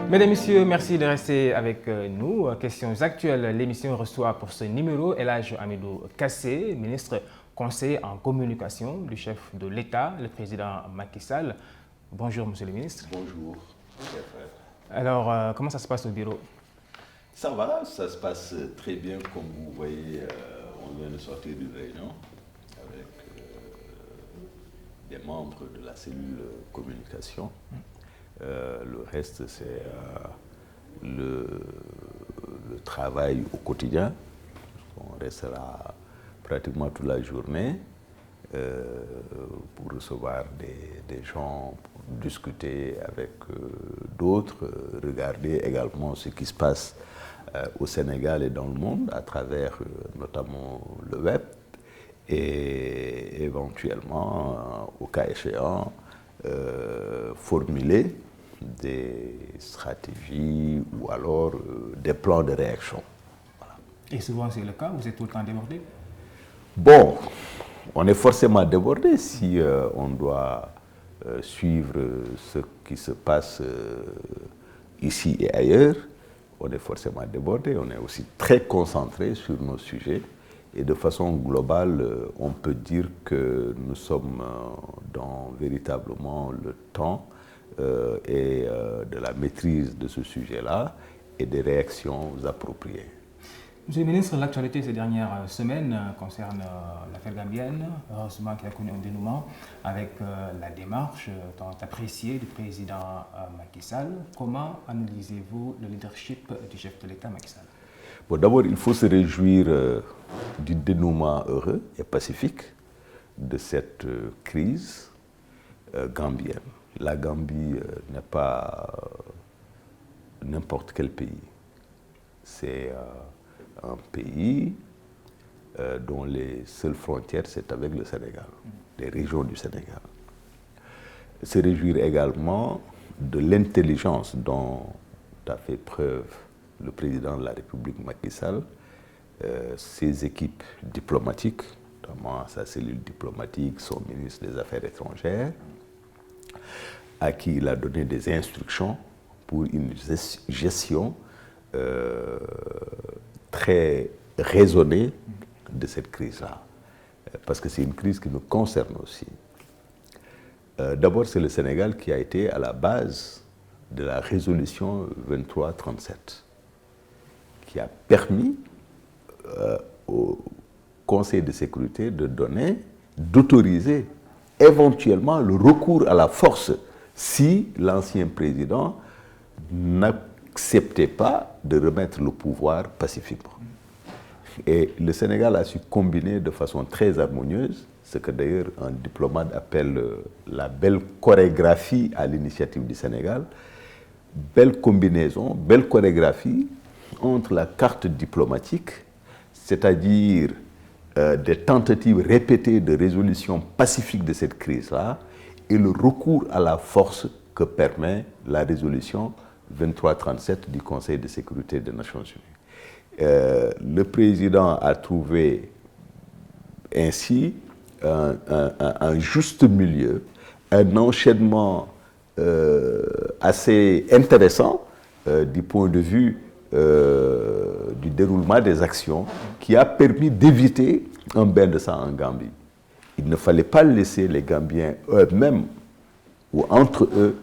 Mesdames, Messieurs, merci de rester avec nous. Questions actuelles, l'émission reçoit pour ce numéro El Hadj Hamidou Kassé, ministre conseiller en communication du chef de l'État, le président Macky Sall. Bonjour, monsieur le ministre. Bonjour. Alors, comment ça se passe au bureau? Ça va, ça se passe très bien. Comme vous voyez, on vient de sortir d'une réunion avec des membres de la cellule communication. Le reste, c'est le travail au quotidien. On restera pratiquement toute la journée pour recevoir des gens, pour discuter avec d'autres, regarder également ce qui se passe au Sénégal et dans le monde à travers notamment le web et éventuellement, au cas échéant, formuler des stratégies ou alors des plans de réaction. Voilà. Et souvent c'est le cas, vous êtes tout le temps débordé? Bon, on est forcément débordé si on doit suivre ce qui se passe ici et ailleurs. On est forcément débordé, on est aussi très concentré sur nos sujets. Et de façon globale, on peut dire que nous sommes dans véritablement le temps et de la maîtrise de ce sujet-là et des réactions appropriées. Monsieur le ministre, l'actualité ces dernières semaines concerne l'affaire gambienne, heureusement qui a connu un dénouement avec la démarche tant appréciée du président Macky Sall. Comment analysez-vous le leadership du chef de l'État Macky Sall? Bon, d'abord, il faut se réjouir du dénouement heureux et pacifique de cette crise gambienne. La Gambie n'est pas n'importe quel pays. C'est un pays dont les seules frontières, c'est avec le Sénégal, les régions du Sénégal. Se réjouir également de l'intelligence dont a fait preuve le président de la République Macky Sall, ses équipes diplomatiques, notamment sa cellule diplomatique, son ministre des Affaires étrangères, à qui il a donné des instructions pour une gestion très raisonnée de cette crise-là. Parce que c'est une crise qui nous concerne aussi. D'abord, c'est le Sénégal qui a été à la base de la résolution 2337, qui a permis au Conseil de sécurité d'autoriser éventuellement le recours à la force si l'ancien président n'acceptait pas de remettre le pouvoir pacifiquement. Et le Sénégal a su combiner de façon très harmonieuse ce que d'ailleurs un diplomate appelle la belle chorégraphie à l'initiative du Sénégal. Belle combinaison, belle chorégraphie entre la carte diplomatique, c'est-à-dire des tentatives répétées de résolution pacifique de cette crise-là, et le recours à la force que permet la résolution 2337 du Conseil de sécurité des Nations Unies. Le président a trouvé ainsi un juste milieu, un enchaînement assez intéressant du point de vue du déroulement des actions qui a permis d'éviter un bain de sang en Gambie. Il ne fallait pas laisser les Gambiens eux-mêmes ou entre eux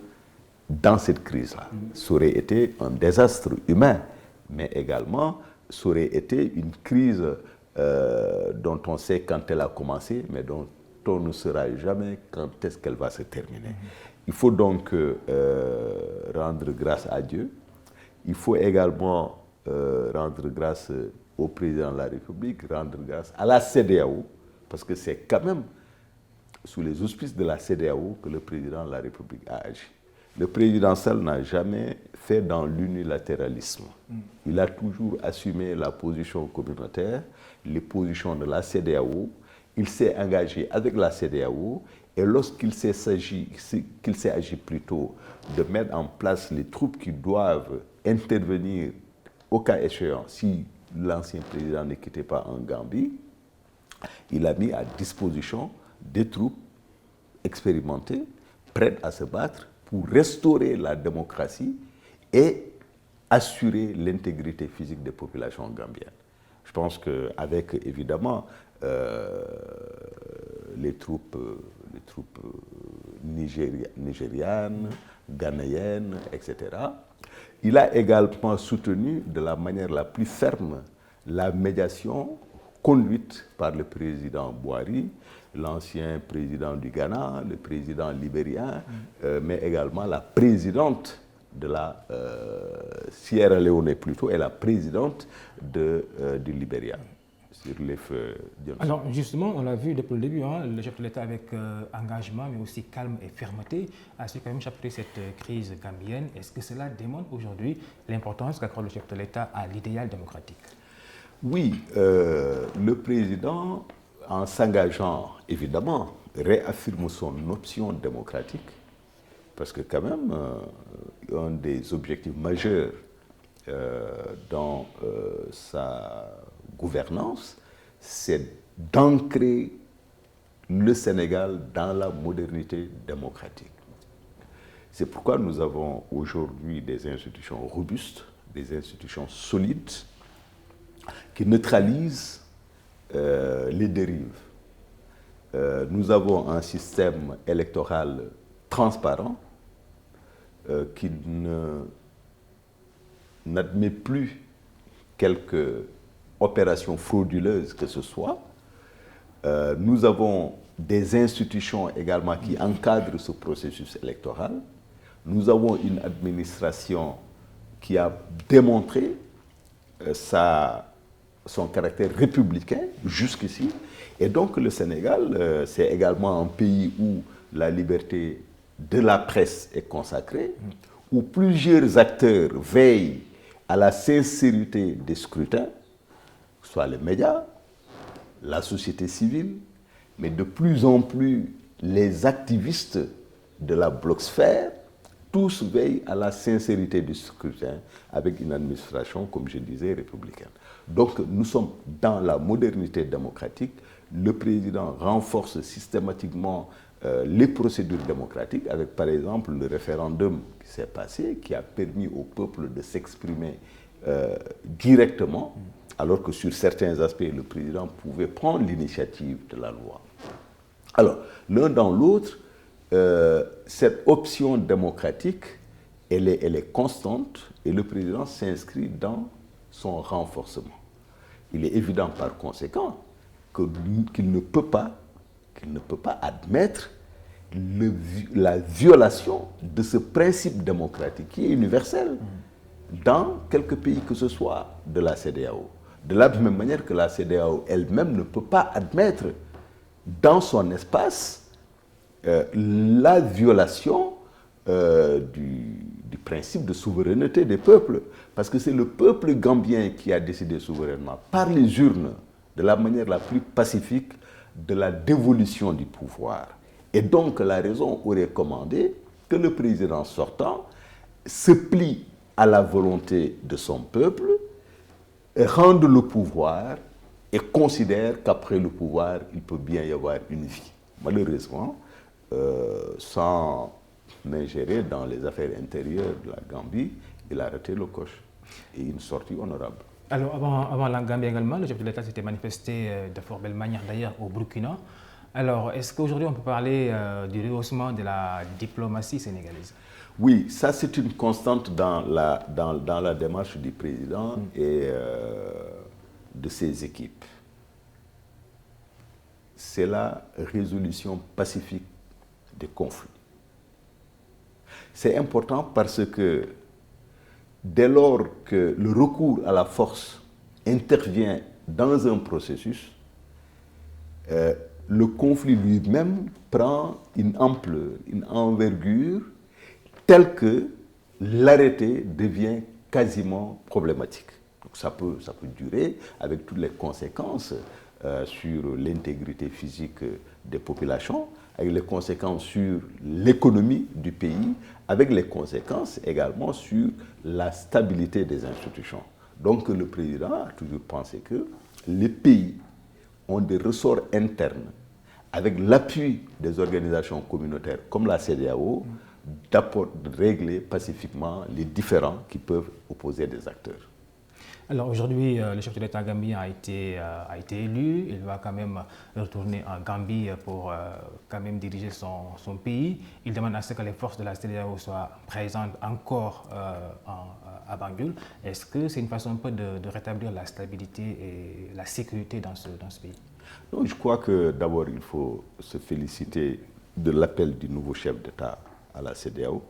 dans cette crise-là. Ça aurait été un désastre humain, mais également ça aurait été une crise dont on sait quand elle a commencé, mais dont on ne saura jamais quand est-ce qu'elle va se terminer. Il faut donc rendre grâce à Dieu. Il faut également rendre grâce au président de la République, rendre grâce à la CEDEAO, parce que c'est quand même sous les auspices de la CEDEAO que le président de la République a agi. Le président Sall n'a jamais fait dans l'unilatéralisme. Il a toujours assumé la position communautaire, les positions de la CEDEAO. Il s'est engagé avec la CEDEAO et lorsqu'il s'est agi plutôt de mettre en place les troupes qui doivent intervenir au cas échéant si l'ancien président ne quittait pas en Gambie, il a mis à disposition des troupes expérimentées, prêtes à se battre pour restaurer la démocratie et assurer l'intégrité physique des populations gambiennes. Je pense qu'avec, évidemment, les troupes nigérianes, ghanéennes, etc., il a également soutenu de la manière la plus ferme la médiation conduite par le président Boari, l'ancien président du Ghana, le président libérien, mais également la présidente de la Sierra Leone plutôt et la présidente du Libéria sur les feux. Alors justement, on l'a vu depuis le début, hein, le chef de l'État avec engagement mais aussi calme et fermeté a su quand même chapeauter cette crise gambienne. Est-ce que cela démontre aujourd'hui l'importance qu'accorde le chef de l'État à l'idéal démocratique? Oui, le président, en s'engageant, évidemment, réaffirme son option démocratique, parce que quand même, un des objectifs majeurs dans sa gouvernance, c'est d'ancrer le Sénégal dans la modernité démocratique. C'est pourquoi nous avons aujourd'hui des institutions robustes, des institutions solides, qui neutralisent les dérives. Nous avons un système électoral transparent qui n'admet plus quelques opérations frauduleuses que ce soit. Nous avons des institutions également qui encadrent ce processus électoral. Nous avons une administration qui a démontré son caractère républicain jusqu'ici. Et donc le Sénégal, c'est également un pays où la liberté de la presse est consacrée, où plusieurs acteurs veillent à la sincérité des scrutins, que ce soit les médias, la société civile, mais de plus en plus les activistes de la blogsphère, tous veillent à la sincérité du scrutin avec une administration, comme je disais, républicaine. Donc nous sommes dans la modernité démocratique. Le président renforce systématiquement les procédures démocratiques avec par exemple le référendum qui s'est passé, qui a permis au peuple de s'exprimer directement, alors que sur certains aspects, le président pouvait prendre l'initiative de la loi. Alors, l'un dans l'autre, cette option démocratique, elle est constante et le président s'inscrit dans son renforcement. Il est évident par conséquent qu'il ne peut pas admettre la violation de ce principe démocratique qui est universel dans quelques pays que ce soit de la CEDEAO. De la même manière que la CEDEAO elle-même ne peut pas admettre dans son espace la violation du principe de souveraineté des peuples. Parce que c'est le peuple gambien qui a décidé souverainement, par les urnes, de la manière la plus pacifique, de la dévolution du pouvoir. Et donc la raison aurait commandé que le président sortant se plie à la volonté de son peuple, rende le pouvoir et considère qu'après le pouvoir, il peut bien y avoir une vie. Malheureusement, sans m'ingérer dans les affaires intérieures de la Gambie, il a raté le coche et une sortie honorable. Alors, avant la Gambie également, le chef de l'État s'était manifesté de fort belle manière d'ailleurs au Burkina. Alors, est-ce qu'aujourd'hui on peut parler du rehaussement de la diplomatie sénégalaise? Oui, ça c'est une constante dans la démarche du président et de ses équipes. C'est la résolution pacifique des conflits. C'est important parce que dès lors que le recours à la force intervient dans un processus, le conflit lui-même prend une ampleur, une envergure telle que l'arrêté devient quasiment problématique. Donc ça peut durer avec toutes les conséquences sur l'intégrité physique des populations, avec les conséquences sur l'économie du pays, avec les conséquences également sur la stabilité des institutions. Donc le président a toujours pensé que les pays ont des ressorts internes avec l'appui des organisations communautaires comme la CEDEAO de régler pacifiquement les différends qui peuvent opposer des acteurs. Alors aujourd'hui, le chef de l'État gambien a été élu. Il va quand même retourner en Gambie pour quand même diriger son pays. Il demande à ce que les forces de la CEDEAO soient présentes encore à Banjul. Est-ce que c'est une façon un peu de rétablir la stabilité et la sécurité dans ce pays? Non, je crois que d'abord il faut se féliciter de l'appel du nouveau chef d'État à la CEDEAO.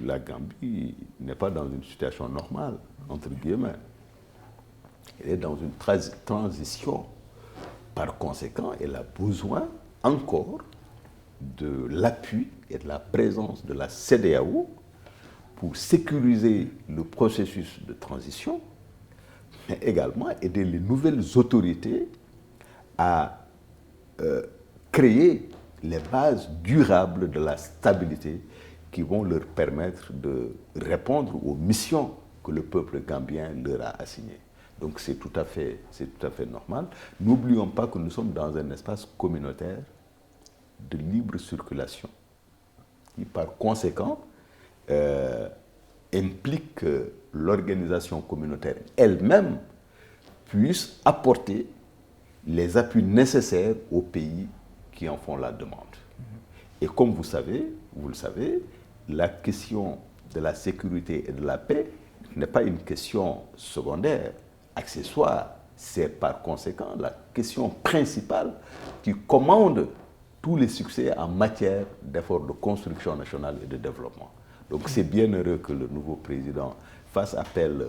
La Gambie n'est pas dans une situation normale, entre guillemets. Elle est dans une transition. Par conséquent, elle a besoin encore de l'appui et de la présence de la CEDEAO pour sécuriser le processus de transition, mais également aider les nouvelles autorités à créer les bases durables de la stabilité qui vont leur permettre de répondre aux missions que le peuple gambien leur a assignées. Donc c'est tout à fait normal. N'oublions pas que nous sommes dans un espace communautaire de libre circulation qui, par conséquent, implique que l'organisation communautaire elle-même puisse apporter les appuis nécessaires aux pays qui en font la demande. Et comme vous le savez, la question de la sécurité et de la paix n'est pas une question secondaire, accessoire. C'est par conséquent la question principale qui commande tous les succès en matière d'efforts de construction nationale et de développement. Donc c'est bien heureux que le nouveau président fasse appel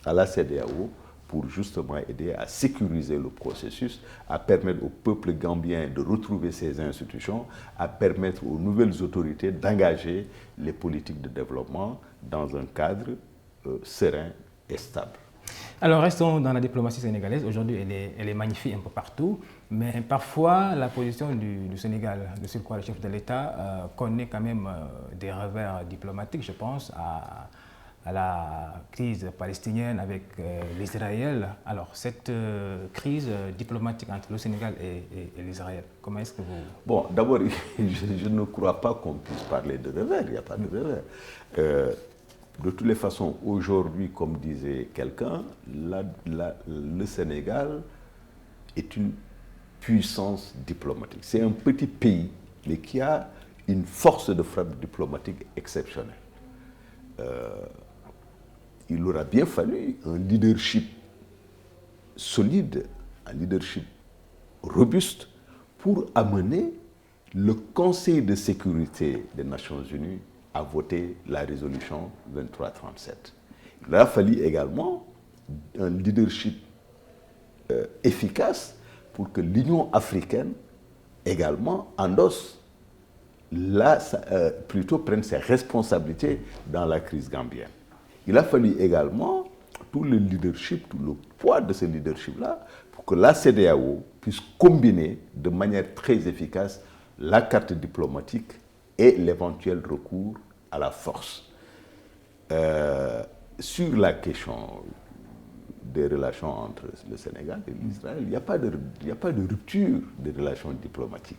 à la CEDEAO pour justement aider à sécuriser le processus, à permettre au peuple gambien de retrouver ses institutions, à permettre aux nouvelles autorités d'engager les politiques de développement dans un cadre serein et stable. Alors restons dans la diplomatie sénégalaise. Aujourd'hui, elle est magnifique un peu partout, mais parfois la position du Sénégal, de ce quoi le chef de l'État connaît quand même des revers diplomatiques. Je pense à la crise palestinienne avec l'Israël. Alors, cette crise diplomatique entre le Sénégal et l'Israël, comment est-ce que vous... Bon, d'abord, je ne crois pas qu'on puisse parler de revers, il n'y a pas de revers. De toutes les façons, aujourd'hui, comme disait quelqu'un, le Sénégal est une puissance diplomatique. C'est un petit pays, mais qui a une force de frappe diplomatique exceptionnelle. Il aura bien fallu un leadership solide, un leadership robuste pour amener le Conseil de sécurité des Nations Unies à voter la résolution 2337. Il a fallu également un leadership efficace pour que l'Union africaine également endosse, plutôt prenne ses responsabilités dans la crise gambienne. Il a fallu également tout le leadership, tout le poids de ce leadership-là pour que la CEDEAO puisse combiner de manière très efficace la carte diplomatique et l'éventuel recours à la force. Sur la question des relations entre le Sénégal et l'Israël, il n'y a pas de rupture des relations diplomatiques.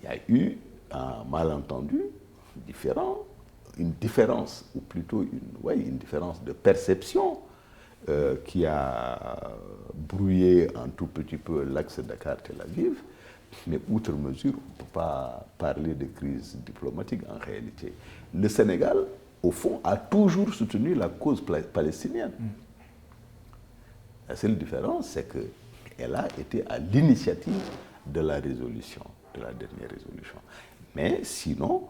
Il y a eu un malentendu différent, une différence, ou plutôt une différence de perception qui a brouillé un tout petit peu l'axe Dakar-Tel Aviv. Mais outre mesure, on ne peut pas parler de crise diplomatique en réalité. Le Sénégal, au fond, a toujours soutenu la cause palestinienne. La seule différence, c'est qu'elle a été à l'initiative de la résolution, de la dernière résolution. Mais sinon,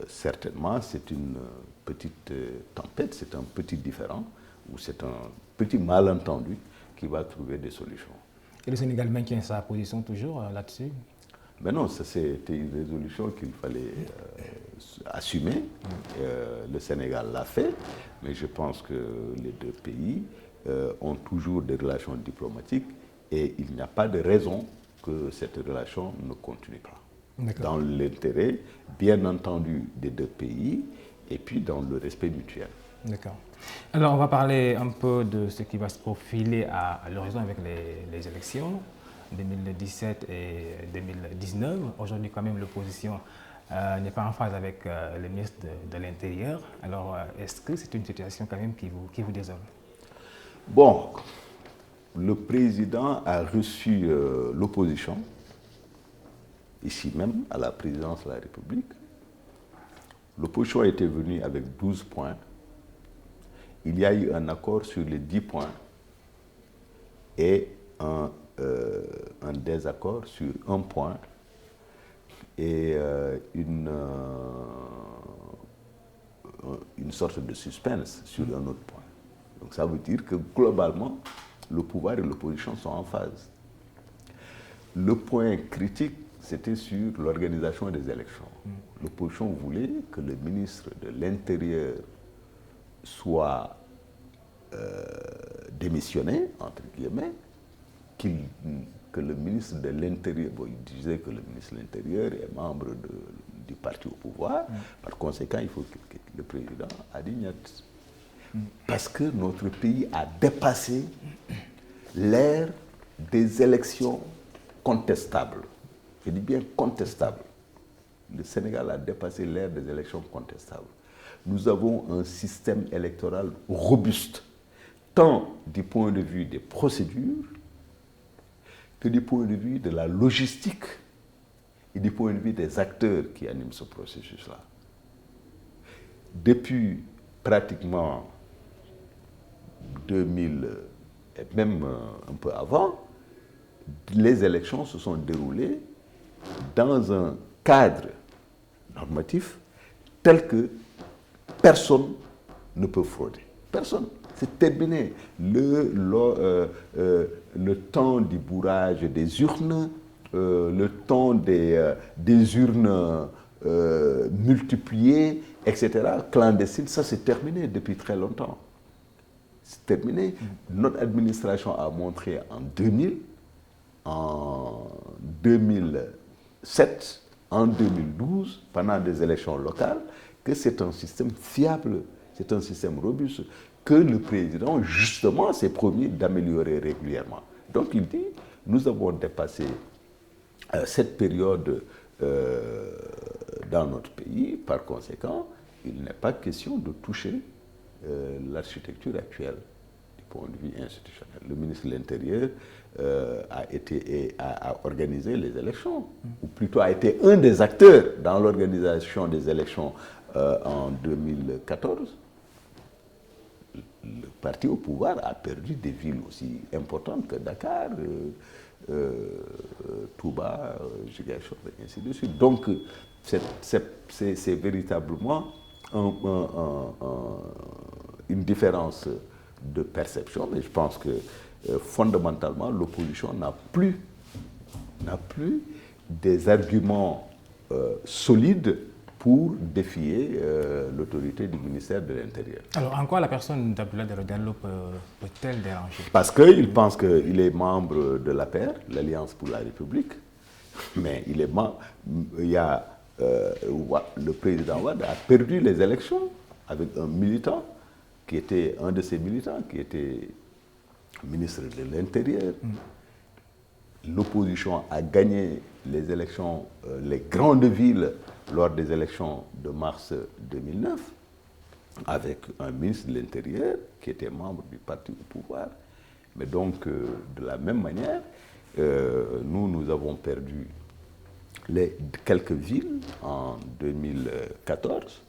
certainement, c'est une petite tempête, c'est un petit différend, ou c'est un petit malentendu qui va trouver des solutions. Et le Sénégal maintient sa position toujours là-dessus? Mais non, c'était une résolution qu'il fallait assumer. Le Sénégal l'a fait, mais je pense que les deux pays ont toujours des relations diplomatiques et il n'y a pas de raison que cette relation ne continue pas. Dans l'intérêt, bien entendu, des deux pays et puis dans le respect mutuel. D'accord. Alors, on va parler un peu de ce qui va se profiler à l'horizon avec les élections. 2017 et 2019. Aujourd'hui, quand même, l'opposition n'est pas en phase avec le ministre de l'Intérieur. Alors, est-ce que c'est une situation quand même qui vous désole? Bon, le président a reçu l'opposition, ici même, à la présidence de la République. L'opposition était venue avec 12 points. Il y a eu un accord sur les 10 points et un désaccord sur un point et une sorte de suspense sur un autre point. Donc ça veut dire que globalement, le pouvoir et l'opposition sont en phase. Le point critique, c'était sur l'organisation des élections. L'opposition voulait que le ministre de l'Intérieur soit démissionné, entre guillemets, que le ministre de l'Intérieur, bon, il disait que le ministre de l'Intérieur est membre du parti au pouvoir, par conséquent, il faut que le président a dit niet. Parce que notre pays a dépassé l'ère des élections contestables. Je dis bien contestables. Le Sénégal a dépassé l'ère des élections contestables. Nous avons un système électoral robuste, tant du point de vue des procédures que du point de vue de la logistique et du point de vue des acteurs qui animent ce processus-là. Depuis pratiquement 2000 et même un peu avant, les élections se sont déroulées dans un cadre normatif tel que personne ne peut frauder. Personne. C'est terminé. Le temps du bourrage des urnes, le temps des urnes multipliées, etc., clandestines, ça c'est terminé depuis très longtemps. C'est terminé. Notre administration a montré en 2000, en 2007, en 2012, pendant des élections locales, que c'est un système fiable, c'est un système robuste, que le président, justement, s'est promis d'améliorer régulièrement. Donc il dit, nous avons dépassé cette période dans notre pays, par conséquent, il n'est pas question de toucher l'architecture actuelle du point de vue institutionnel. Le ministre de l'Intérieur a organisé les élections, ou plutôt a été un des acteurs dans l'organisation des élections en 2014. Le parti au pouvoir a perdu des villes aussi importantes que Dakar, Touba, Ziguinchor, et ainsi de suite. Donc, c'est véritablement une différence de perception, mais je pense que fondamentalement, l'opposition n'a plus des arguments solides pour défier l'autorité du ministère de l'Intérieur. Alors, en quoi la personne d'Abdoulaye Daouda Diallo peut-elle déranger? Parce qu'il pense qu'il est membre de l'APR, l'Alliance pour la République, mais il est membre. Le président Wade a perdu les élections avec un militant qui était un de ses militants, qui était ministre de l'Intérieur. L'opposition a gagné les élections, les grandes villes, lors des élections de mars 2009, avec un ministre de l'Intérieur qui était membre du parti au pouvoir. Mais donc, de la même manière, nous avons perdu quelques villes en 2014,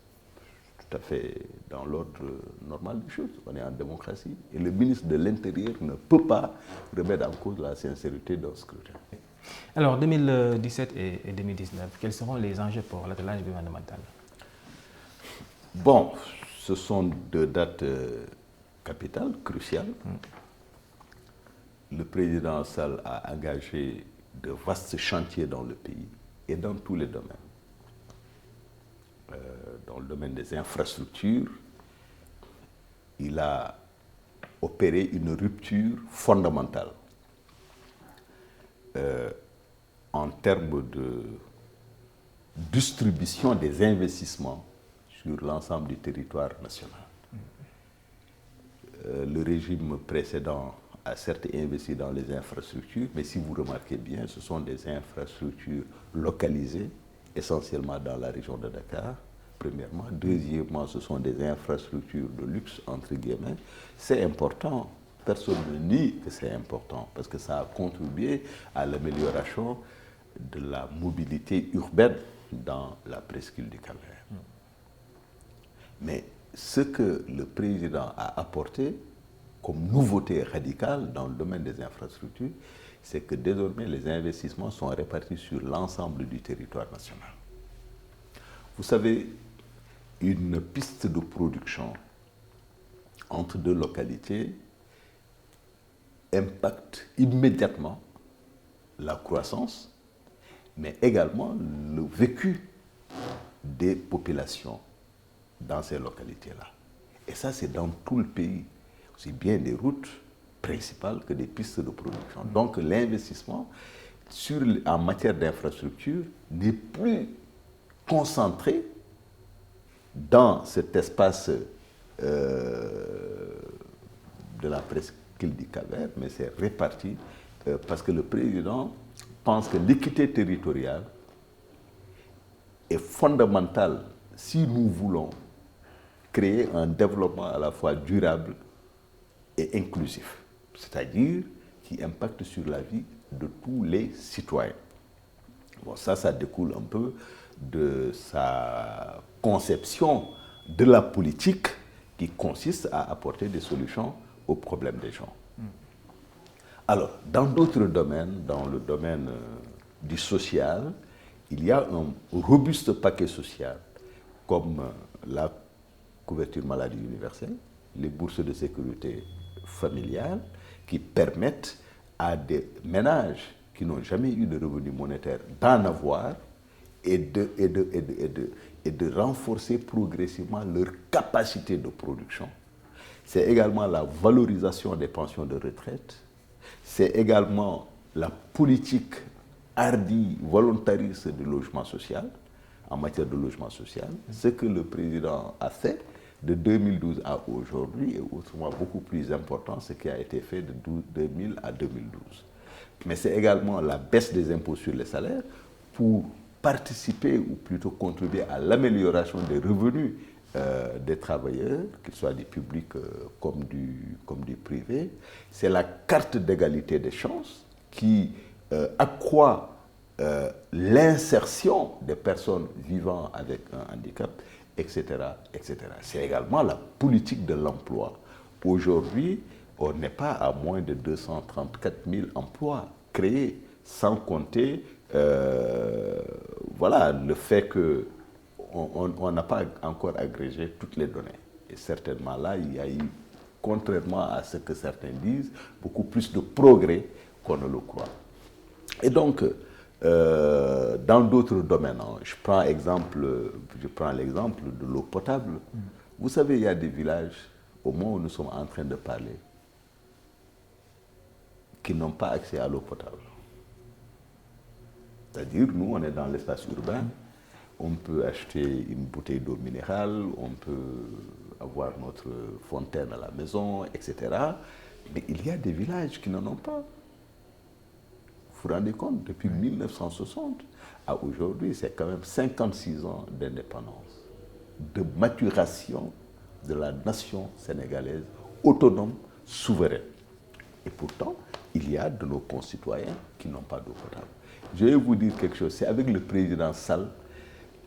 tout à fait dans l'ordre normal des choses. On est en démocratie. Et le ministre de l'Intérieur ne peut pas remettre en cause la sincérité d'un scrutin. Alors, 2017 et 2019, quels seront les enjeux pour l'attelage gouvernemental? Bon, ce sont deux dates capitales, cruciales. Le président Sall a engagé de vastes chantiers dans le pays et dans tous les domaines. Dans le domaine des infrastructures, il a opéré une rupture fondamentale en termes de distribution des investissements sur l'ensemble du territoire national. Le régime précédent a certes investi dans les infrastructures, mais si vous remarquez bien, ce sont des infrastructures localisées, essentiellement dans la région de Dakar, premièrement. Deuxièmement, ce sont des infrastructures de luxe, entre guillemets. C'est important. Personne ne nie que c'est important, parce que ça a contribué à l'amélioration de la mobilité urbaine dans la presqu'île du Cap-Vert. Mais ce que le président a apporté comme nouveauté radicale dans le domaine des infrastructures, c'est que désormais les investissements sont répartis sur l'ensemble du territoire national. Vous savez, une piste de production entre deux localités impacte immédiatement la croissance, mais également le vécu des populations dans ces localités-là. Et ça, c'est dans tout le pays, aussi bien des routes principales que des pistes de production. Donc l'investissement en matière d'infrastructure n'est plus concentré dans cet espace de la presqu'île du Cap-Vert, mais c'est réparti parce que le président pense que l'équité territoriale est fondamentale si nous voulons créer un développement à la fois durable et inclusif, c'est-à-dire qui impacte sur la vie de tous les citoyens. Bon, ça découle un peu de sa conception de la politique qui consiste à apporter des solutions aux problèmes des gens. Alors, dans d'autres domaines, dans le domaine du social, il y a un robuste paquet social, comme la couverture maladie universelle, les bourses de sécurité familiale, qui permettent à des ménages qui n'ont jamais eu de revenus monétaires d'en avoir et de renforcer progressivement leur capacité de production. C'est également la valorisation des pensions de retraite. C'est également la politique hardie, volontariste du logement social, en matière de logement social. Ce que le président a fait de 2012 à aujourd'hui est autrement beaucoup plus important, ce qui a été fait de 2000 à 2012. Mais c'est également la baisse des impôts sur les salaires pour participer ou plutôt contribuer à l'amélioration des revenus des travailleurs, qu'ils soient du public comme du privé. C'est la carte d'égalité des chances qui accroît l'insertion des personnes vivant avec un handicap, etc., etc. C'est également la politique de l'emploi. Aujourd'hui, on n'est pas à moins de 234 000 emplois créés, sans compter voilà, le fait qu'on n'a pas encore agrégé toutes les données. Et certainement là, il y a eu, contrairement à ce que certains disent, beaucoup plus de progrès qu'on ne le croit. Et donc, dans d'autres domaines, je prends l'exemple de l'eau potable. Vous savez, il y a des villages, au moment où nous sommes en train de parler, qui n'ont pas accès à l'eau potable. C'est-à-dire, nous, on est dans l'espace urbain, on peut acheter une bouteille d'eau minérale, on peut avoir notre fontaine à la maison, etc. Mais il y a des villages qui n'en ont pas. Vous vous rendez compte, depuis 1960 à aujourd'hui, c'est quand même 56 ans d'indépendance, de maturation de la nation sénégalaise autonome, souveraine. Et pourtant, il y a de nos concitoyens qui n'ont pas d'eau potable. Je vais vous dire quelque chose, c'est avec le président Sall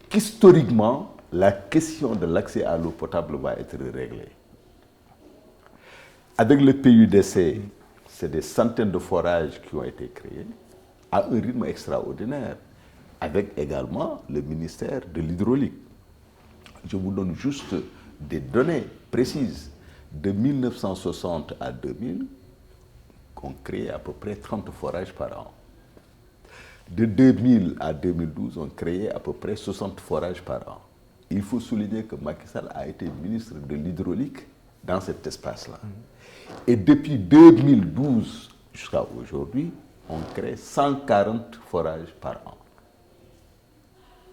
qu'historiquement, la question de l'accès à l'eau potable va être réglée. Avec le PUDC, c'est des centaines de forages qui ont été créés à un rythme extraordinaire, avec également le ministère de l'hydraulique. Je vous donne juste des données précises. De 1960 à 2000, on crée à peu près 30 forages par an. De 2000 à 2012, on créait à peu près 60 forages par an. Il faut souligner que Macky Sall a été ministre de l'hydraulique dans cet espace-là. Et depuis 2012 jusqu'à aujourd'hui, on crée 140 forages par an.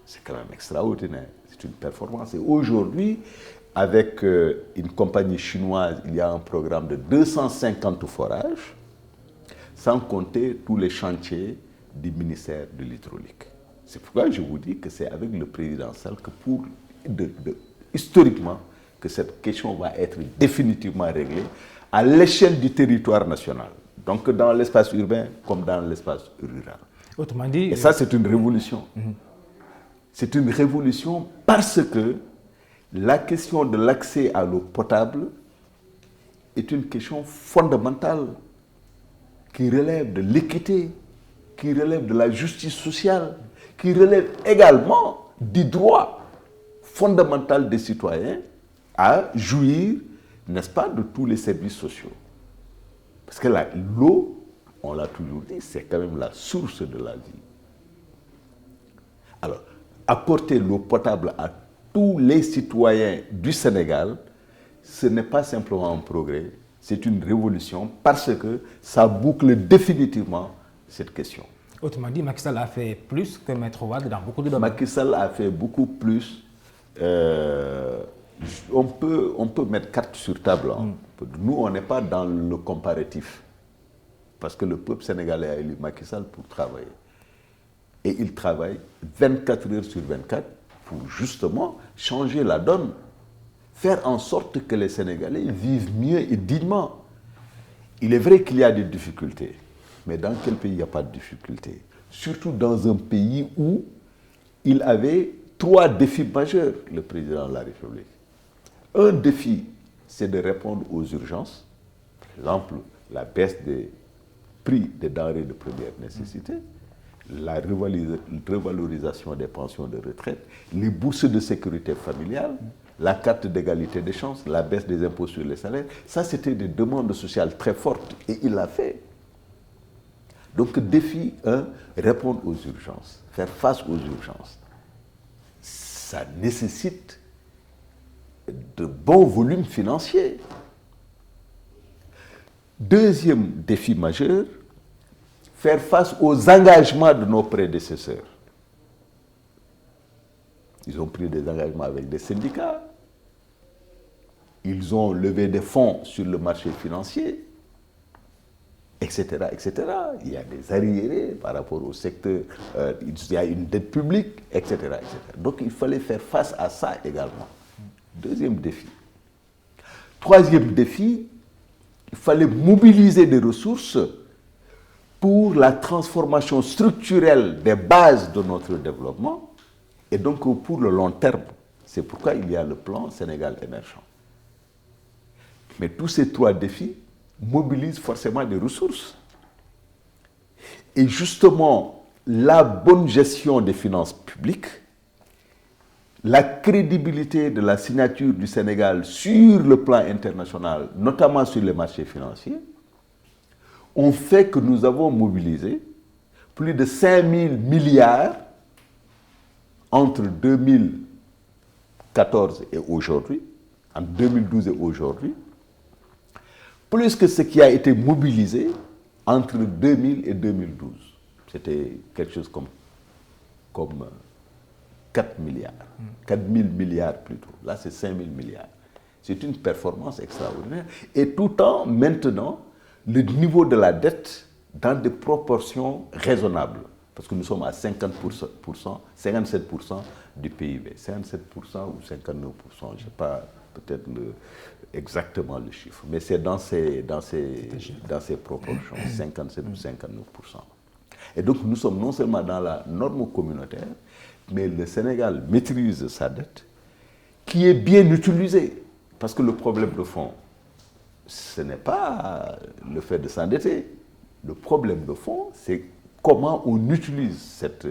C'est quand même extraordinaire, c'est une performance. Et aujourd'hui, avec une compagnie chinoise, il y a un programme de 250 forages, sans compter tous les chantiers du ministère de l'hydraulique. C'est pourquoi je vous dis que c'est avec le président Sall que historiquement, que cette question va être définitivement réglée à l'échelle du territoire national. Donc dans l'espace urbain comme dans l'espace rural. Autrement dit... Et ça, c'est une révolution. C'est une révolution parce que la question de l'accès à l'eau potable est une question fondamentale qui relève de l'équité, qui relève de la justice sociale, qui relève également du droit fondamental des citoyens à jouir, n'est-ce pas, de tous les services sociaux. Parce que l'eau, on l'a toujours dit, c'est quand même la source de la vie. Alors, apporter l'eau potable à tous les citoyens du Sénégal, ce n'est pas simplement un progrès, c'est une révolution parce que ça boucle définitivement cette question. Autrement dit, Macky Sall a fait plus que Maître Wade dans beaucoup de domaines. Macky Sall a fait beaucoup plus. On peut mettre carte sur table. Hein. Nous, on n'est pas dans le comparatif. Parce que le peuple sénégalais a élu Macky Sall pour travailler. Et il travaille 24 heures sur 24 pour justement changer la donne. Faire en sorte que les Sénégalais vivent mieux et dignement. Il est vrai qu'il y a des difficultés. Mais dans quel pays il n'y a pas de difficultés? Surtout dans un pays où il avait 3 défis majeurs, le président de la République. Un défi, c'est de répondre aux urgences. Par exemple, la baisse des prix des denrées de première nécessité, la revalorisation des pensions de retraite, les bourses de sécurité familiale, la carte d'égalité des chances, la baisse des impôts sur les salaires. Ça, c'était des demandes sociales très fortes et il l'a fait. Donc, défi 1, répondre aux urgences, faire face aux urgences. Ça nécessite de bons volumes financiers. Deuxième défi majeur, faire face aux engagements de nos prédécesseurs. Ils ont pris des engagements avec des syndicats, ils ont levé des fonds sur le marché financier, etc., etc. Il y a des arriérés par rapport au secteur, il y a une dette publique, etc., etc. Donc il fallait faire face à ça également. Deuxième défi. Troisième défi, il fallait mobiliser des ressources pour la transformation structurelle des bases de notre développement et donc pour le long terme. C'est pourquoi il y a le plan Sénégal émergent. Mais tous ces 3 défis mobilisent forcément des ressources. Et justement, la bonne gestion des finances publiques, la crédibilité de la signature du Sénégal sur le plan international, notamment sur les marchés financiers, ont fait que nous avons mobilisé plus de 5 000 milliards entre 2014 et aujourd'hui, en 2012 et aujourd'hui, plus que ce qui a été mobilisé entre 2000 et 2012. C'était quelque chose comme 4 milliards. 4 000 milliards plutôt. Là, c'est 5 000 milliards. C'est une performance extraordinaire. Et tout en maintenant le niveau de la dette dans des proportions raisonnables. Parce que nous sommes à 57% du PIB. 57% ou 59%, je ne sais pas peut-être exactement le chiffre. Mais c'est dans ces proportions, 57 ou 59%. Et donc nous sommes non seulement dans la norme communautaire, mais le Sénégal maîtrise sa dette, qui est bien utilisée. Parce que le problème de fond, ce n'est pas le fait de s'endetter. Le problème de fond, c'est comment on utilise cet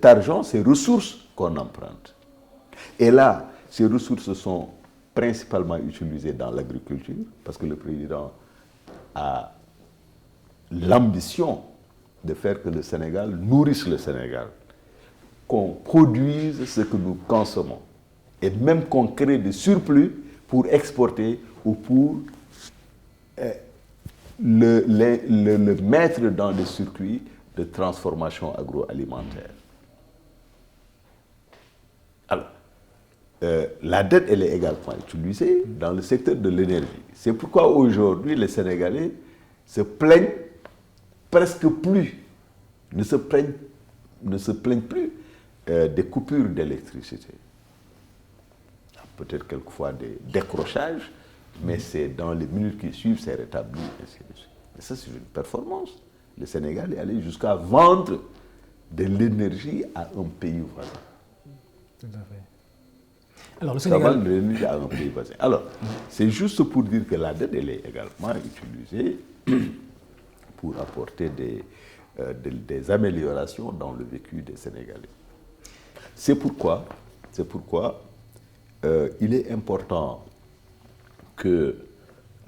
argent, ces ressources qu'on emprunte. Et là, ces ressources sont principalement utilisées dans l'agriculture, parce que le président a l'ambition de faire que le Sénégal nourrisse le Sénégal, qu'on produise ce que nous consommons, et même qu'on crée des surplus pour exporter ou pour le mettre dans des circuits de transformation agroalimentaire. Alors, la dette, elle est également utilisée dans le secteur de l'énergie. C'est pourquoi aujourd'hui, les Sénégalais se plaignent presque plus, ne se plaignent plus des coupures d'électricité. Peut-être quelquefois des décrochages, mais c'est dans les minutes qui suivent, c'est rétabli, ainsi de suite. Et ça, c'est une performance. Le Sénégal est allé jusqu'à vendre de l'énergie à un pays voisin. Tout à fait. Alors, le Ça vend Sénégal... de l'énergie à un pays voisin. Alors, c'est juste pour dire que la dette, elle est également utilisée pour apporter des améliorations dans le vécu des Sénégalais. C'est pourquoi il est important que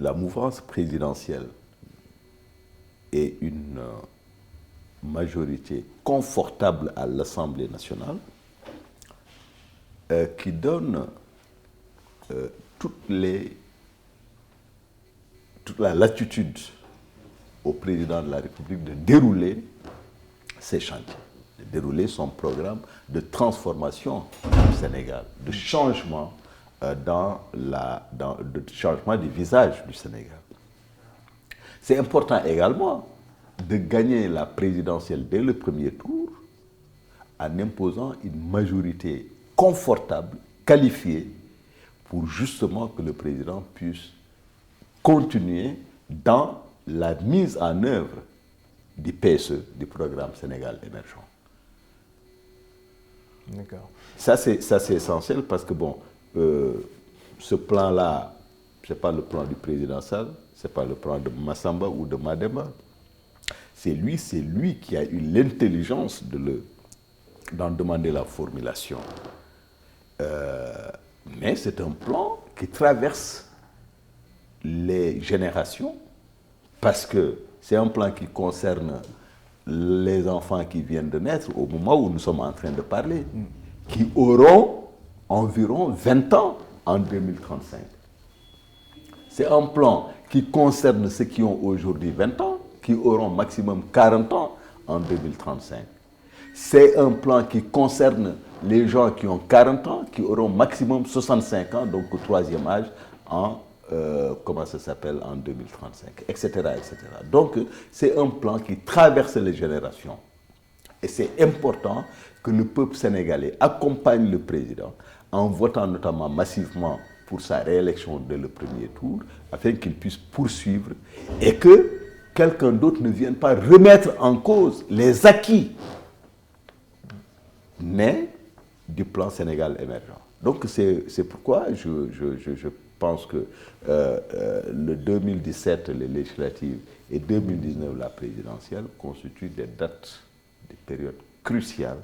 la mouvance présidentielle ait une majorité confortable à l'Assemblée nationale qui donne toute la latitude au président de la République de dérouler ses chantiers, de dérouler son programme de transformation du Sénégal, de changement de changement du visage du Sénégal. C'est important également de gagner la présidentielle dès le premier tour en imposant une majorité confortable, qualifiée, pour justement que le président puisse continuer dans la mise en œuvre du PSE, du programme Sénégal émergent. D'accord. Ça, c'est essentiel parce que, bon, ce plan-là, ce n'est pas le plan du président Sall, ce n'est pas le plan de Massamba ou de Mademba. C'est lui qui a eu l'intelligence d'en demander la formulation. Mais c'est un plan qui traverse les générations parce que c'est un plan qui concerne les enfants qui viennent de naître au moment où nous sommes en train de parler, qui auront environ 20 ans en 2035. C'est un plan qui concerne ceux qui ont aujourd'hui 20 ans, qui auront maximum 40 ans en 2035. C'est un plan qui concerne les gens qui ont 40 ans, qui auront maximum 65 ans, donc au troisième âge, en 2035, etc., etc. Donc, c'est un plan qui traverse les générations. Et c'est important que le peuple sénégalais accompagne le président en votant notamment massivement pour sa réélection dès le premier tour, afin qu'il puisse poursuivre et que quelqu'un d'autre ne vienne pas remettre en cause les acquis nés du plan Sénégal émergent. Donc c'est pourquoi je pense que le 2017, les législatives, et 2019, la présidentielle, constituent des dates, des périodes cruciales,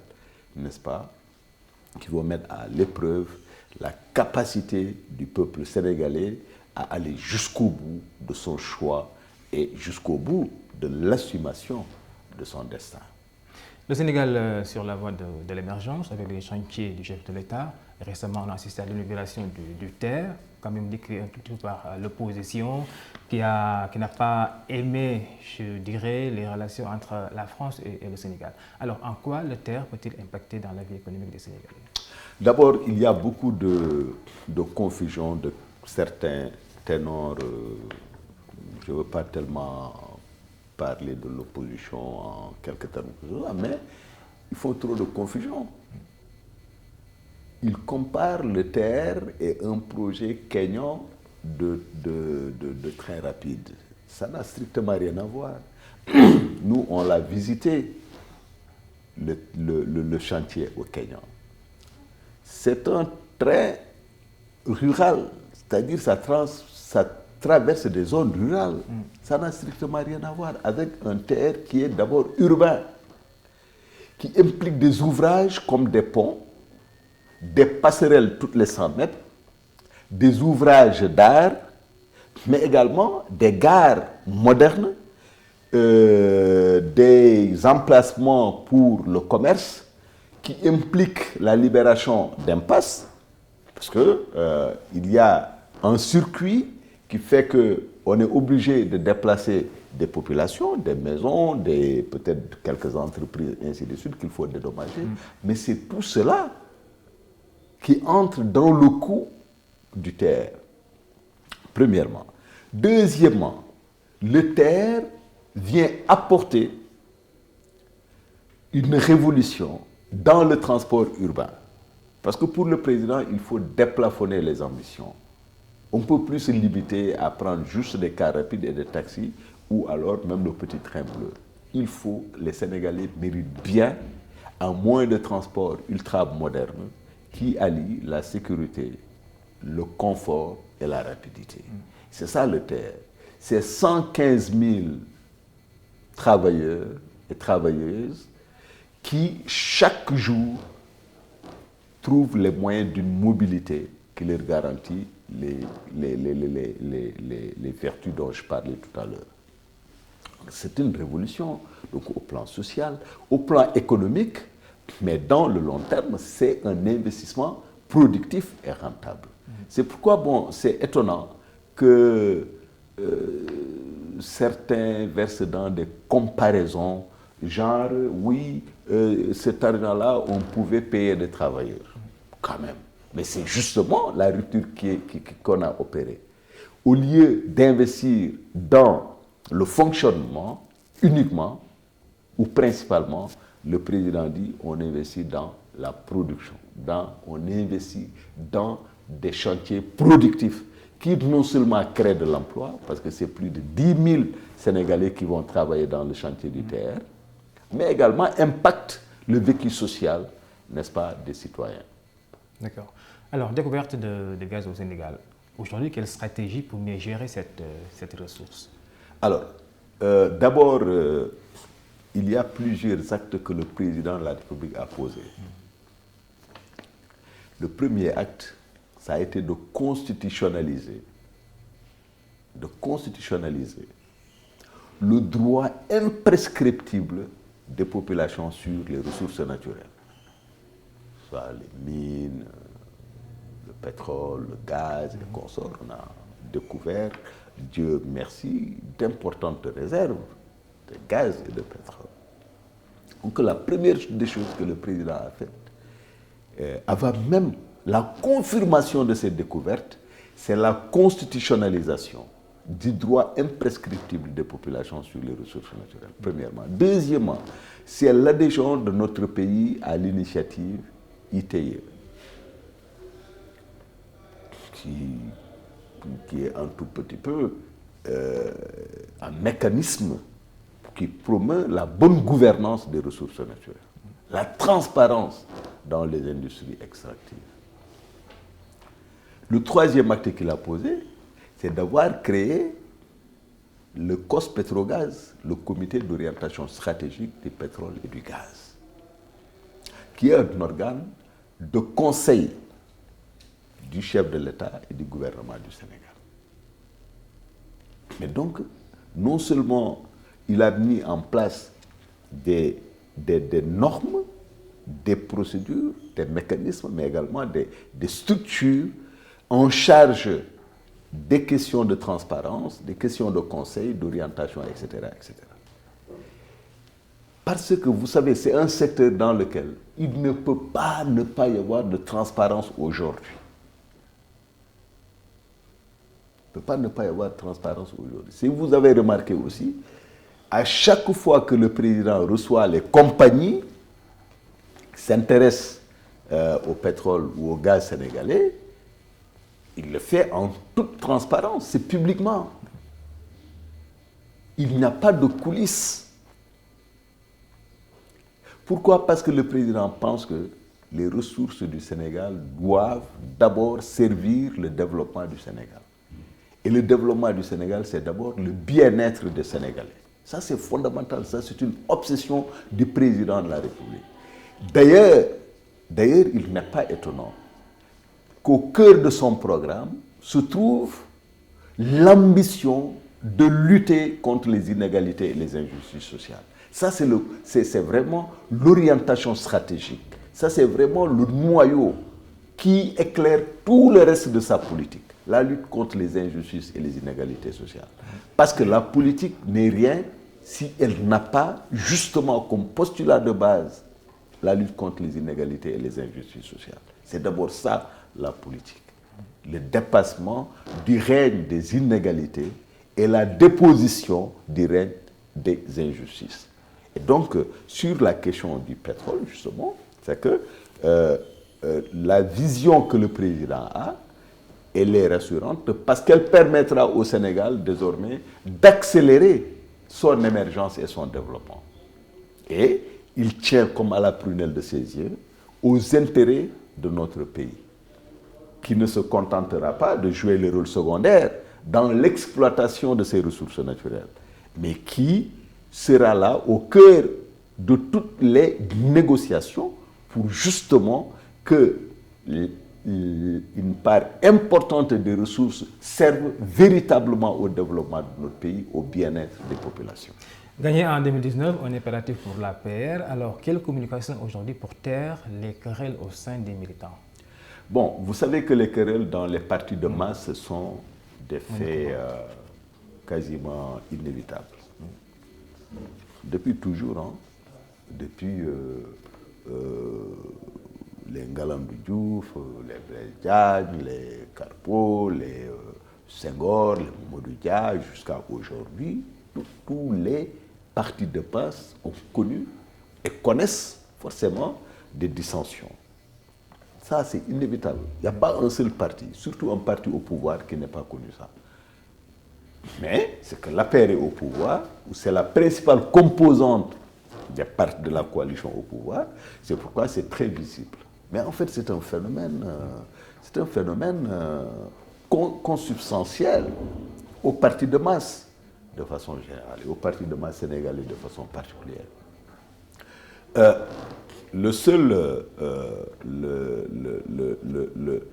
n'est-ce pas, qui vont mettre à l'épreuve la capacité du peuple sénégalais à aller jusqu'au bout de son choix et jusqu'au bout de l'assumation de son destin. Le Sénégal sur la voie de l'émergence avec les chantiers du chef de l'État. Récemment, on a assisté à l'inauguration du TER, quand même décrit un tout petit peu par l'opposition, qui n'a pas aimé, je dirais, les relations entre la France et le Sénégal. Alors, en quoi le TER peut-il impacter dans la vie économique des Sénégalais? D'abord, il y a beaucoup de confusion de certains ténors. Je ne veux pas tellement parler de l'opposition en quelques termes, mais ils font trop de confusion. Ils comparent le TER et un projet kényan de train rapide. Ça n'a strictement rien à voir. Nous, on l'a visité, le chantier au Kenya. C'est un train rural, c'est-à-dire ça traverse des zones rurales. Ça n'a strictement rien à voir avec un TER qui est d'abord urbain, qui implique des ouvrages comme des ponts, des passerelles toutes les 100 mètres, des ouvrages d'art, mais également des gares modernes, des emplacements pour le commerce qui impliquent la libération d'impasses, parce qu'il y a un circuit qui fait qu'on est obligé de déplacer des populations, des maisons, peut-être quelques entreprises, ainsi de suite, qu'il faut dédommager. Mais c'est tout cela qui entrent dans le coût du TER, premièrement. Deuxièmement, le TER vient apporter une révolution dans le transport urbain. Parce que pour le président, il faut déplafonner les ambitions. On ne peut plus se limiter à prendre juste des cars rapides et des taxis ou alors même le petit train bleu. Les Sénégalais méritent bien un moyen de transport ultra moderne qui allie la sécurité, le confort et la rapidité. C'est ça le TER. C'est 115 000 travailleurs et travailleuses qui, chaque jour, trouvent les moyens d'une mobilité qui leur garantit les vertus dont je parlais tout à l'heure. C'est une révolution donc, au plan social, au plan économique, mais dans le long terme, c'est un investissement productif et rentable. C'est pourquoi, c'est étonnant que certains versent dans des comparaisons, genre, oui, cet argent-là, on pouvait payer des travailleurs, quand même. Mais c'est justement la rupture qu'on a opérée. Au lieu d'investir dans le fonctionnement uniquement, ou principalement, le président dit on investit dans la production, on investit dans des chantiers productifs qui non seulement créent de l'emploi, parce que c'est plus de 10 000 Sénégalais qui vont travailler dans le chantier du TER, mais également impactent le vécu social, n'est-ce pas, des citoyens. D'accord. Alors, découverte de gaz au Sénégal. Aujourd'hui, quelle stratégie pour mieux gérer cette ressource? Alors, d'abord, il y a plusieurs actes que le président de la République a posés. Le premier acte, ça a été de constitutionnaliser le droit imprescriptible des populations sur les ressources naturelles, soit les mines, le pétrole, le gaz et consorts. On a découvert, Dieu merci, d'importantes réserves de gaz et de pétrole. Donc la première des choses que le président a faites, avant même la confirmation de cette découverte, c'est la constitutionnalisation du droit imprescriptible des populations sur les ressources naturelles, premièrement. Deuxièmement, c'est l'adhésion de notre pays à l'initiative ITIE, qui est un tout petit peu un mécanisme qui promeut la bonne gouvernance des ressources naturelles, la transparence dans les industries extractives. Le troisième acte qu'il a posé, c'est d'avoir créé le COS-Pétrogaz, le Comité d'orientation stratégique du pétrole et du gaz, qui est un organe de conseil du chef de l'État et du gouvernement du Sénégal. Mais donc, non seulement il a mis en place des normes, des procédures, des mécanismes, mais également des structures en charge des questions de transparence, des questions de conseil, d'orientation, etc., etc. Parce que, vous savez, c'est un secteur dans lequel il ne peut pas ne pas y avoir de transparence aujourd'hui. Il ne peut pas ne pas y avoir de transparence aujourd'hui. Si vous avez remarqué aussi, à chaque fois que le président reçoit les compagnies qui s'intéressent au pétrole ou au gaz sénégalais, il le fait en toute transparence, c'est publiquement. Il n'y a pas de coulisses. Pourquoi? Parce que le président pense que les ressources du Sénégal doivent d'abord servir le développement du Sénégal. Et le développement du Sénégal, c'est d'abord le bien-être des Sénégalais. Ça, c'est fondamental. Ça, c'est une obsession du président de la République. D'ailleurs, il n'est pas étonnant qu'au cœur de son programme se trouve l'ambition de lutter contre les inégalités et les injustices sociales. Ça, c'est vraiment l'orientation stratégique. Ça, c'est vraiment le noyau qui éclaire tout le reste de sa politique. La lutte contre les injustices et les inégalités sociales. Parce que la politique n'est rien si elle n'a pas, justement, comme postulat de base, la lutte contre les inégalités et les injustices sociales. C'est d'abord ça, la politique. Le dépassement du règne des inégalités et la déposition du règne des injustices. Et donc, sur la question du pétrole, justement, c'est que la vision que le président a, elle est rassurante parce qu'elle permettra au Sénégal désormais d'accélérer son émergence et son développement. Et il tient comme à la prunelle de ses yeux aux intérêts de notre pays, qui ne se contentera pas de jouer le rôle secondaire dans l'exploitation de ses ressources naturelles, mais qui sera là au cœur de toutes les négociations pour justement que une part importante des ressources serve véritablement au développement de notre pays, au bien-être des populations. Gagné en 2019, un impératif pour l'APR. Alors, quelle communication aujourd'hui pour taire les querelles au sein des militants? Bon, vous savez que les querelles dans les partis de masse sont des faits quasiment inévitables. Depuis toujours, hein, depuis les Ngalandou Diouf, les Blaise Diagne, les Carpo, les Senghor, les Mamadou Dia, jusqu'à aujourd'hui, tous les partis de masse ont connu et connaissent forcément des dissensions. Ça, c'est inévitable. Il n'y a pas un seul parti, surtout un parti au pouvoir, qui n'ait pas connu ça. Mais c'est que l'APR est au pouvoir, ou c'est la principale composante des partis de la coalition au pouvoir, c'est pourquoi c'est très visible. Mais en fait, c'est un phénomène consubstantiel aux partis de masse, de façon générale, et aux partis de masse sénégalais de façon particulière.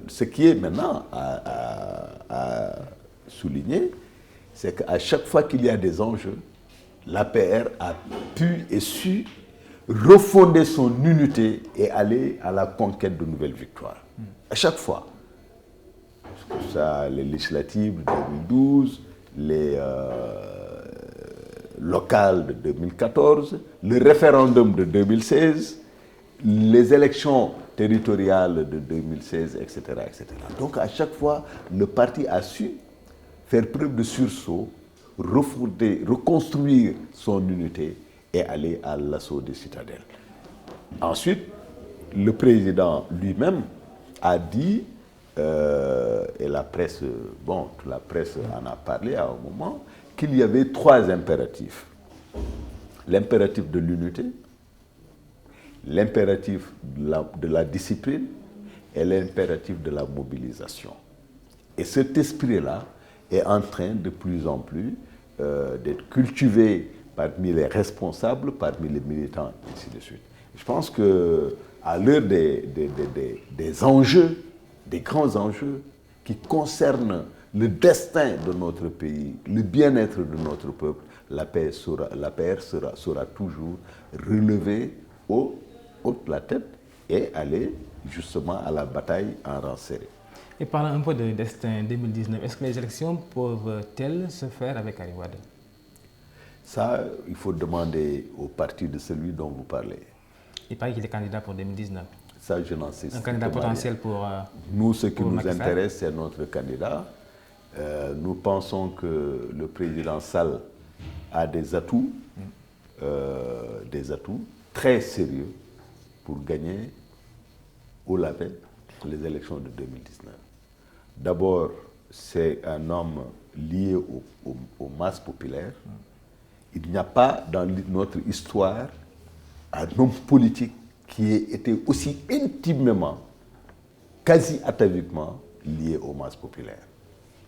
Ce qui est maintenant à souligner, c'est qu'à chaque fois qu'il y a des enjeux, l'APR a pu et su refonder son unité et aller à la conquête de nouvelles victoires. À chaque fois. Que ça, les législatives de 2012, les locales de 2014, le référendum de 2016, les élections territoriales de 2016, etc., etc. Donc à chaque fois, le parti a su faire preuve de sursaut, refonder, reconstruire son unité et aller à l'assaut des citadelles. Ensuite, le président lui-même a dit, et la presse, bon, la presse en a parlé à un moment, qu'il y avait 3 impératifs. L'impératif de l'unité, l'impératif de la discipline et l'impératif de la mobilisation. Et cet esprit-là est en train de plus en plus d'être cultivé parmi les responsables, parmi les militants, et ainsi de suite. Je pense qu'à l'heure des enjeux, des grands enjeux qui concernent le destin de notre pays, le bien-être de notre peuple, l'APR sera toujours relever haut la tête et aller justement à la bataille en rang serré. Et parlant un peu de destin 2019, est-ce que les élections peuvent-elles se faire avec Karim Wade? Ça, il faut demander au parti de celui dont vous parlez. Il paraît qu'il est candidat pour 2019. Ça, je n'en sais pas. Un candidat potentiel pour... Nous, ce qui nous intéresse, c'est notre candidat. Nous pensons que le président Sall a des atouts très sérieux pour gagner au Label les élections de 2019. D'abord, c'est un homme lié aux masses populaires. Il n'y a pas dans notre histoire un homme politique qui ait été aussi intimement, quasi ataviquement lié aux masses populaires.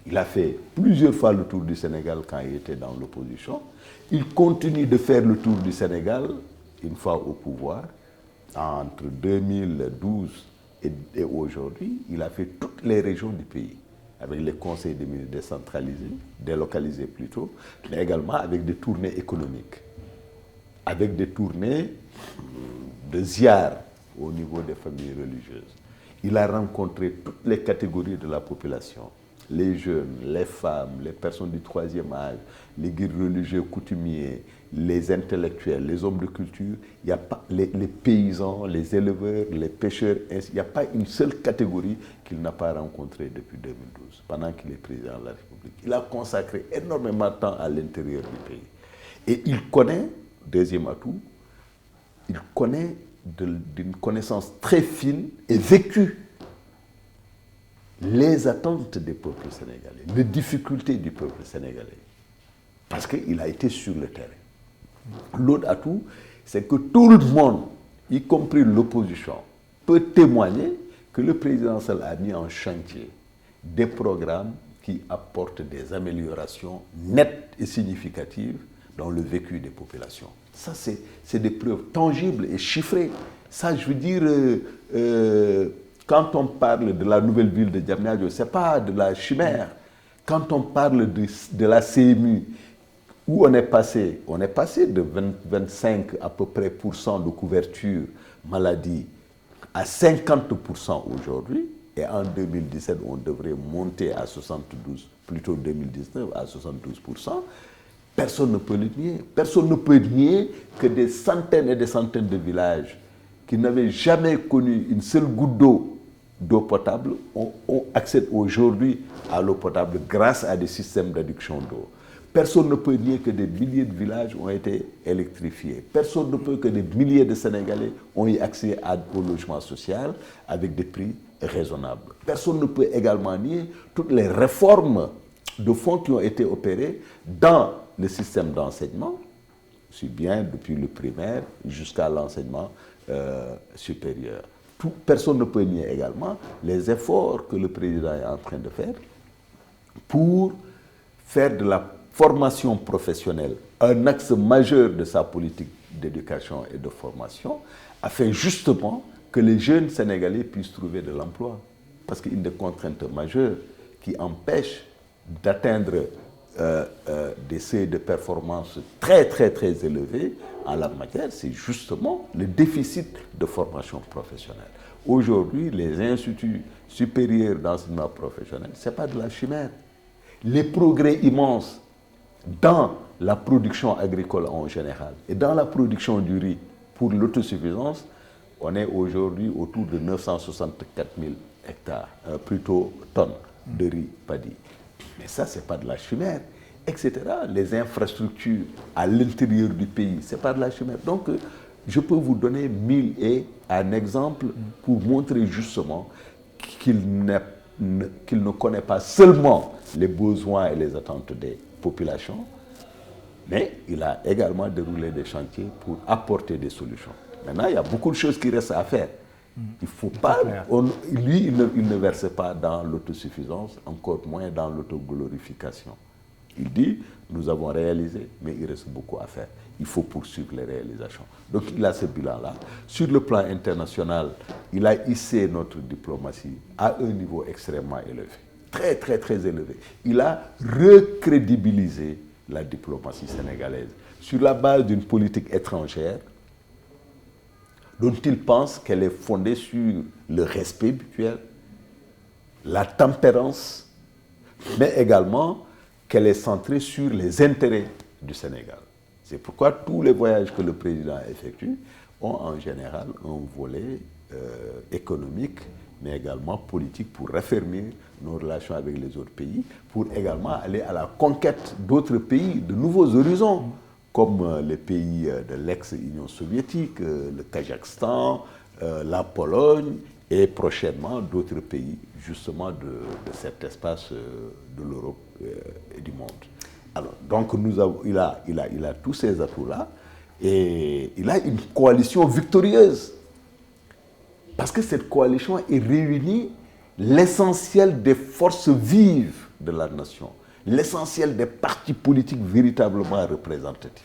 Il a fait plusieurs fois le tour du Sénégal quand il était dans l'opposition. Il continue de faire le tour du Sénégal une fois au pouvoir. Entre 2012 et aujourd'hui, il a fait toutes les régions du pays, avec les conseils des ministres décentralisés, délocalisés plutôt, mais également avec des tournées économiques, avec des tournées de ziar au niveau des familles religieuses. Il a rencontré toutes les catégories de la population, les jeunes, les femmes, les personnes du troisième âge, les guides religieux coutumiers, les intellectuels, les hommes de culture, il n'y a pas les paysans, les éleveurs, les pêcheurs, il n'y a pas une seule catégorie qu'il n'a pas rencontrée depuis 2012, pendant qu'il est président de la République. Il a consacré énormément de temps à l'intérieur du pays. Et il connaît, deuxième atout, il connaît d'une connaissance très fine et vécue les attentes des peuples sénégalais, les difficultés du peuple sénégalais, parce qu'il a été sur le terrain. L'autre atout, c'est que tout le monde, y compris l'opposition, peut témoigner que le président Sall a mis en chantier des programmes qui apportent des améliorations nettes et significatives dans le vécu des populations. Ça, c'est des preuves tangibles et chiffrées. Ça, je veux dire, quand on parle de la nouvelle ville de Diamniadio, ce n'est pas de la chimère. Quand on parle de la CMU, où on est passé de 25 à peu près de couverture maladie à 50% aujourd'hui, et en 2017, on devrait monter à 72, plutôt 2019 à 72%. Personne ne peut le nier. Personne ne peut nier que des centaines et des centaines de villages qui n'avaient jamais connu une seule goutte d'eau potable ont accès aujourd'hui à l'eau potable grâce à des systèmes d'adduction d'eau. Personne ne peut nier que des milliers de villages ont été électrifiés. Personne ne peut que des milliers de Sénégalais ont eu accès au logement social avec des prix raisonnables. Personne ne peut également nier toutes les réformes de fond qui ont été opérées dans le système d'enseignement, aussi bien depuis le primaire jusqu'à l'enseignement supérieur. Personne ne peut nier également les efforts que le président est en train de faire pour faire de la formation professionnelle un axe majeur de sa politique d'éducation et de formation, afin justement que les jeunes Sénégalais puissent trouver de l'emploi. Parce qu'une des contraintes majeures qui empêche d'atteindre des seuils de performance très élevés en la matière, c'est justement le déficit de formation professionnelle. Aujourd'hui, les instituts supérieurs d'enseignement professionnel, ce n'est pas de la chimère. Les progrès immenses dans la production agricole en général et dans la production du riz pour l'autosuffisance, on est aujourd'hui autour de 964 000 hectares, plutôt tonnes de riz paddy. Mais ça, ce n'est pas de la chimère, etc. Les infrastructures à l'intérieur du pays, ce n'est pas de la chimère. Donc, je peux vous donner 1000 et un exemple pour montrer justement qu'il ne connaît pas seulement les besoins et les attentes des populations, mais il a également déroulé des chantiers pour apporter des solutions. Maintenant, il y a beaucoup de choses qui restent à faire. Il faut pas, lui, il ne verse pas dans l'autosuffisance, encore moins dans l'autoglorification. Il dit, nous avons réalisé, mais il reste beaucoup à faire. Il faut poursuivre les réalisations. Donc il a ce bilan-là. Sur le plan international, il a hissé notre diplomatie à un niveau extrêmement élevé. Très élevé. Il a recrédibilisé la diplomatie sénégalaise sur la base d'une politique étrangère dont il pense qu'elle est fondée sur le respect mutuel, la tempérance, mais également qu'elle est centrée sur les intérêts du Sénégal. C'est pourquoi tous les voyages que le président effectue ont en général un volet économique, mais également politique pour raffermir nos relations avec les autres pays, pour également aller à la conquête d'autres pays, de nouveaux horizons, comme les pays de l'ex-Union soviétique, le Kazakhstan, la Pologne et prochainement d'autres pays justement de cet espace de l'Europe et du monde. Alors, donc il a tous ces atouts-là et il a une coalition victorieuse. Parce que cette coalition est réunie l'essentiel des forces vives de la nation, l'essentiel des partis politiques véritablement représentatifs.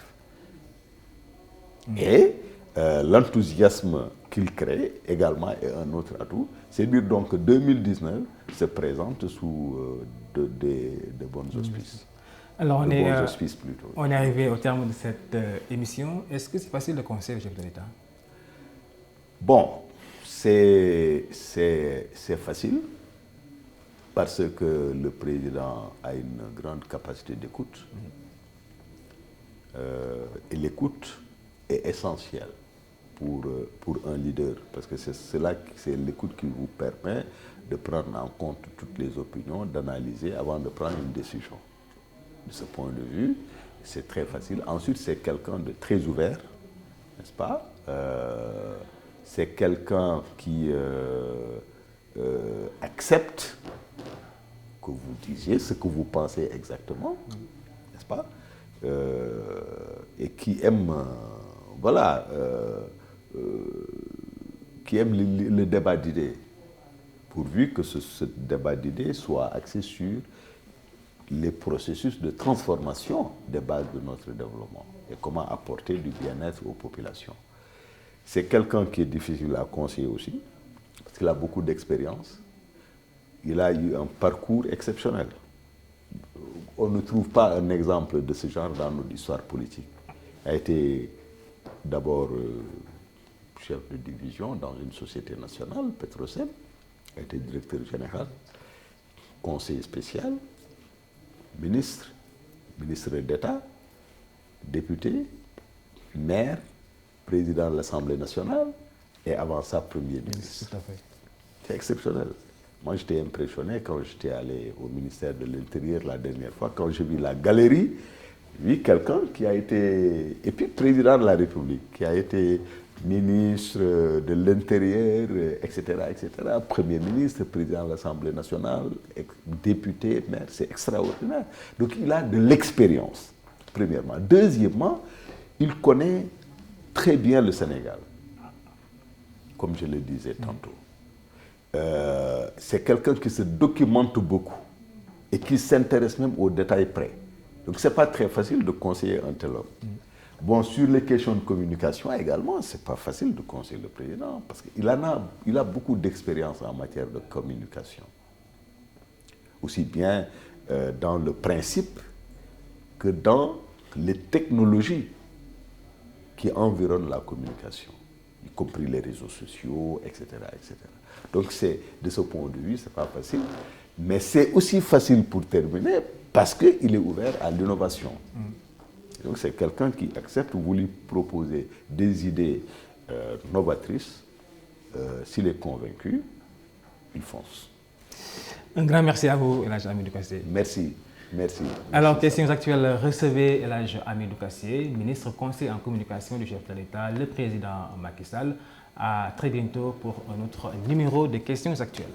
Et l'enthousiasme qu'il crée également est un autre atout. C'est dire donc que 2019 se présente sous de bons auspices. Alors on est arrivé au terme de cette émission. Est-ce que c'est facile de conseiller le chef de l'État? Bon, c'est facile. Parce que le président a une grande capacité d'écoute. Et l'écoute est essentielle pour un leader, parce que c'est l'écoute qui vous permet de prendre en compte toutes les opinions, d'analyser avant de prendre une décision. De ce point de vue, c'est très facile. Ensuite, c'est quelqu'un de très ouvert, n'est-ce pas? C'est quelqu'un qui accepte que vous disiez ce que vous pensez exactement, n'est-ce pas? Et qui aime, voilà, qui aime le débat d'idées, pourvu que ce débat d'idées soit axé sur les processus de transformation des bases de notre développement et comment apporter du bien-être aux populations. C'est quelqu'un qui est difficile à conseiller aussi, parce qu'il a beaucoup d'expérience. Il a eu un parcours exceptionnel. On ne trouve pas un exemple de ce genre dans notre histoire politique. Il a été d'abord chef de division dans une société nationale, Petrosen. Il a été directeur général, conseiller spécial, ministre d'État, député, maire, président de l'Assemblée nationale et avant ça, Premier ministre. Tout à fait. C'est exceptionnel. Moi, j'étais impressionné quand j'étais allé au ministère de l'Intérieur la dernière fois, quand j'ai vu la galerie, j'ai vu quelqu'un qui a été, et puis président de la République, qui a été ministre de l'Intérieur, etc., etc., Premier ministre, président de l'Assemblée nationale, député, maire, c'est extraordinaire. Donc, il a de l'expérience, premièrement. Deuxièmement, il connaît très bien le Sénégal, comme je le disais tantôt. C'est quelqu'un qui se documente beaucoup et qui s'intéresse même aux détails près. Donc, ce n'est pas très facile de conseiller un tel homme. Bon, sur les questions de communication également, ce n'est pas facile de conseiller le président parce qu'il a beaucoup d'expérience en matière de communication. Aussi bien dans le principe que dans les technologies qui environnent la communication, y compris les réseaux sociaux, etc., etc. Donc, de ce point de vue, ce n'est pas facile. Mais c'est aussi facile pour terminer parce qu'il est ouvert à l'innovation. Donc, c'est quelqu'un qui accepte, vous lui proposez des idées novatrices. S'il est convaincu, il fonce. Un grand merci à vous, El Hadj Hamidou Kassé. Merci. Merci. Alors, questions actuelles, recevez El Hadj Hamidou Kassé, ministre conseiller en communication du chef de l'État, le président Macky Sall. À très bientôt pour un autre numéro de questions actuelles.